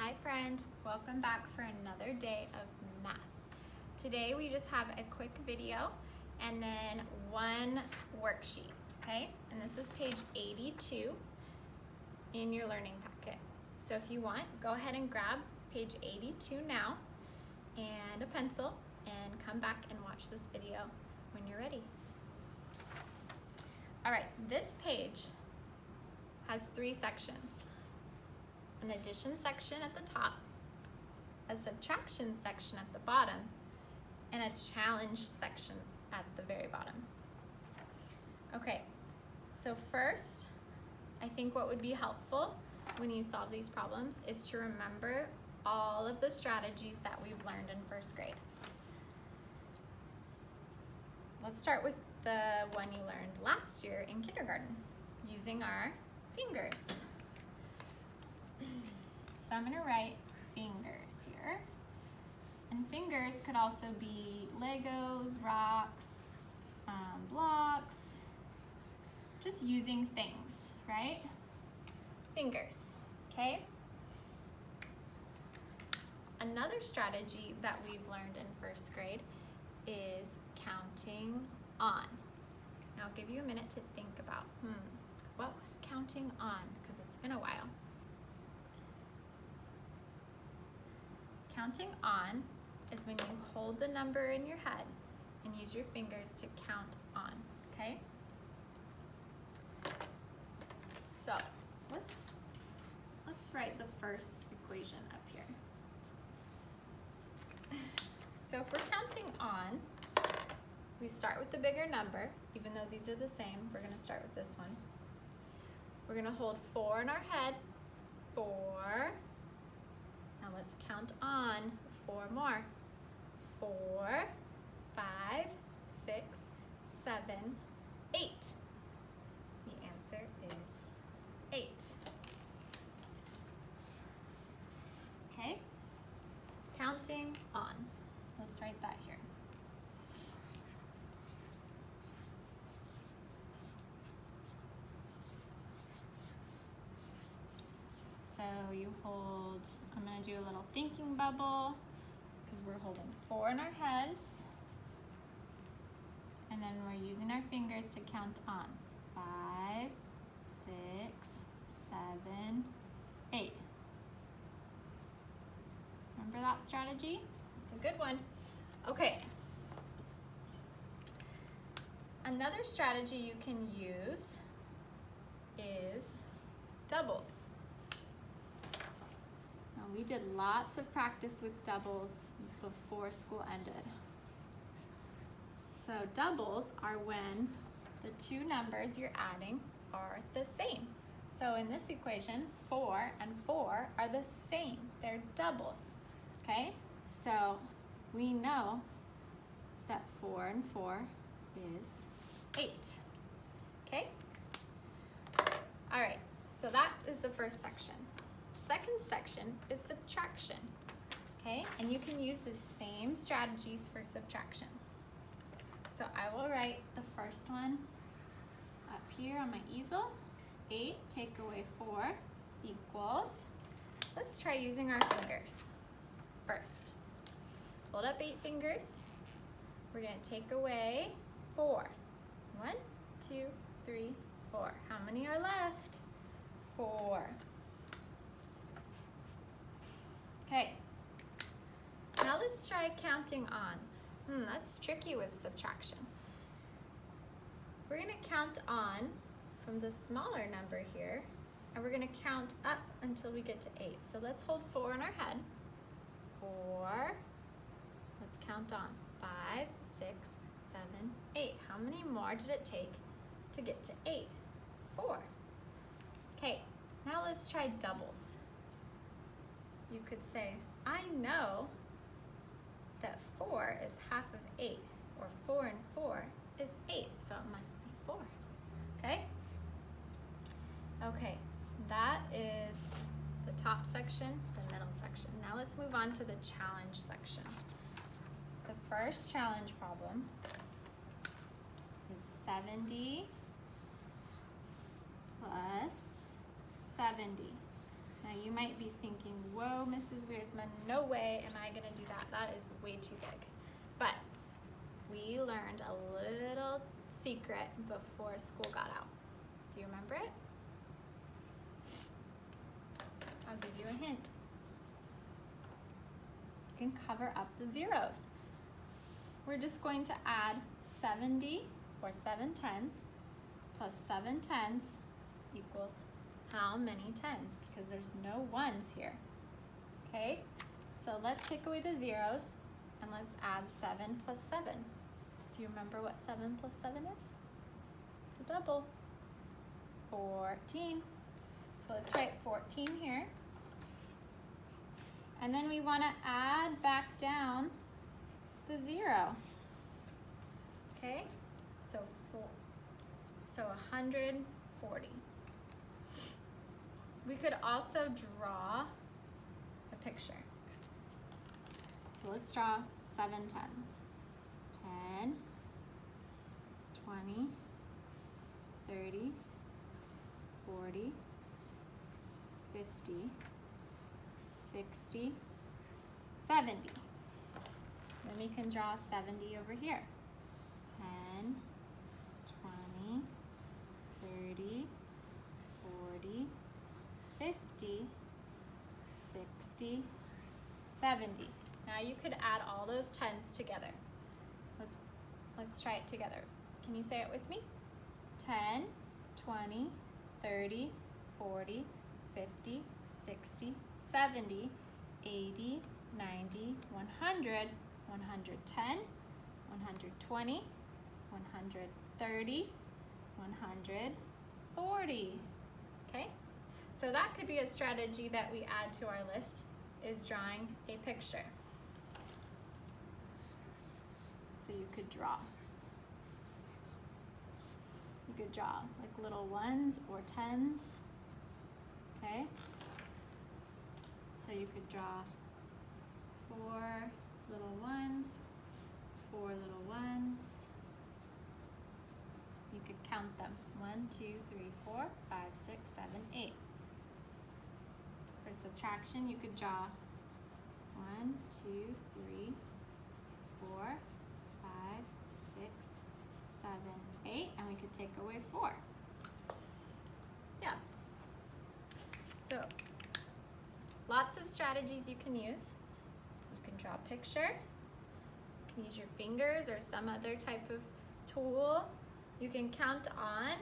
Hi friend, welcome back for another day of math. Today we just have a quick video and then one worksheet, okay? And this is page 82 in your learning packet. So if you want, go ahead and grab page 82 now and a pencil and come back and watch this video when you're ready. All right, this page has 3 sections. An addition section at the top, a subtraction section at the bottom, and a challenge section at the very bottom. Okay, so first, I think what would be helpful when you solve these problems is to remember all of the strategies that we've learned in first grade. Let's start with the one you learned last year in kindergarten, using our fingers. So I'm gonna write fingers here. And fingers could also be Legos, rocks, blocks, just using things, right? Fingers, okay? Another strategy that we've learned in first grade is counting on. Now I'll give you a minute to think about, what was counting on? Because it's been a while. Counting on is when you hold the number in your head and use your fingers to count on, okay? So let's write the first equation up here. So if we're counting on, we start with the bigger number. Even though these are the same, we're gonna start with this one. We're gonna hold 4 in our head, 4. Now let's count on 4 more. 4, 5, 6, 7, 8. The answer is 8. Okay? Counting on. Let's write that here. So you hold, I'm gonna do a little thinking bubble because we're holding 4 in our heads. And then we're using our fingers to count on 5, 6, 7, 8. Remember that strategy? It's a good one. Okay. Another strategy you can use is doubles. We did lots of practice with doubles before school ended. So doubles are when the 2 numbers you're adding are the same. So in this equation, 4 and 4 are the same. They're doubles, okay? So we know that 4 and 4 is 8, okay? All right, so that is the first section. Second section is subtraction, okay? And you can use the same strategies for subtraction. So I will write the first one up here on my easel. 8 take away 4 equals, let's try using our fingers first. Hold up 8 fingers. We're gonna take away 4. 1, 2, 3, 4. How many are left? 4. Okay, now let's try counting on. That's tricky with subtraction. We're gonna count on from the smaller number here, and we're gonna count up until we get to 8. So let's hold 4 in our head. 4, let's count on. 5, 6, 7, 8. How many more did it take to get to 8? 4. Okay, now let's try doubles. You could say, I know that 4 is half of 8, or 4 and 4 is 8, so it must be 4, okay? Okay, that is the top section, the middle section. Now let's move on to the challenge section. The first challenge problem is 70 plus 70. Now you might be thinking, whoa, Mrs. Wiersma, no way am I gonna do that. That is way too big. But we learned a little secret before school got out. Do you remember it? I'll give you a hint. You can cover up the zeros. We're just going to add 70 or 7 tens plus 7 tens equals how many tens? Because there's no ones here. Okay, so let's take away the zeros and let's add 7 plus 7. Do you remember what 7 plus 7 is? It's a double. 14. So let's write 14 here. And then we want to add back down the 0. Okay, so 140. We could also draw a picture. So let's draw 7 tens. 10, 20, 30, 40, 50, 60, 70. Then we can draw 70 over here. 10, 20, 30, 40, 50, 60, 70. Now you could add all those tens together. Let's try it together. Can you say it with me? 10, 20, 30, 40, 50, 60, 70, 80, 90, 100, 110, 120, 130, 140. Okay? So that could be a strategy that we add to our list, is drawing a picture. So you could draw. You could draw like little ones or tens. Okay? So you could draw 4 little ones, 4 little ones. You could count them. 1, 2, 3, 4, 5, 6, 7, 8. For subtraction, you could draw 1, 2, 3, 4, 5, 6, 7, 8, and we could take away 4. Yeah. So, lots of strategies you can use. You can draw a picture. You can use your fingers or some other type of tool. You can count on,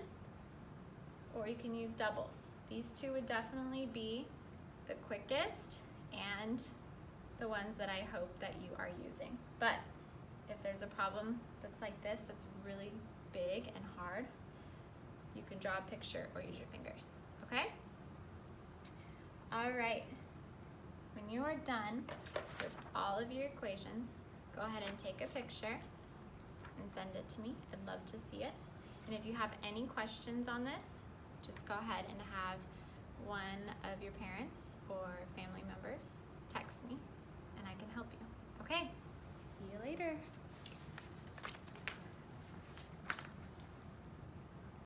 or you can use doubles. These two would definitely be the quickest and the ones that I hope that you are using. But if there's a problem that's like this, that's really big and hard, you can draw a picture or use your fingers, okay? All right, when you are done with all of your equations, go ahead and take a picture and send it to me. I'd love to see it. And if you have any questions on this, just go ahead and have one of your